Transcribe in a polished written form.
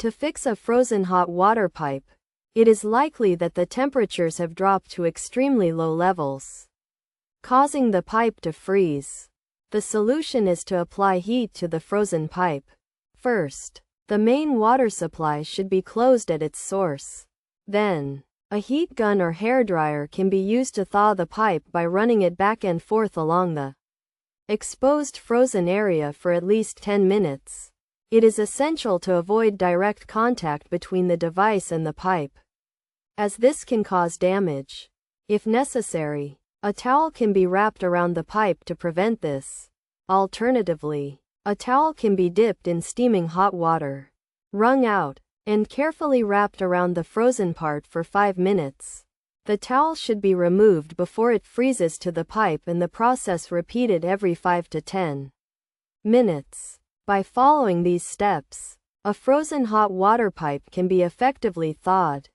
To fix a frozen hot water pipe, it is likely that the temperatures have dropped to extremely low levels, causing the pipe to freeze. The solution is to apply heat to the frozen pipe. First, the main water supply should be closed at its source. Then, a heat gun or hairdryer can be used to thaw the pipe by running it back and forth along the exposed frozen area for at least 10 minutes. It is essential to avoid direct contact between the device and the pipe, as this can cause damage. If necessary, a towel can be wrapped around the pipe to prevent this. Alternatively, a towel can be dipped in steaming hot water, wrung out, and carefully wrapped around the frozen part for 5 minutes. The towel should be removed before it freezes to the pipe, and the process repeated every 5 to 10 minutes. By following these steps, a frozen hot water pipe can be effectively thawed.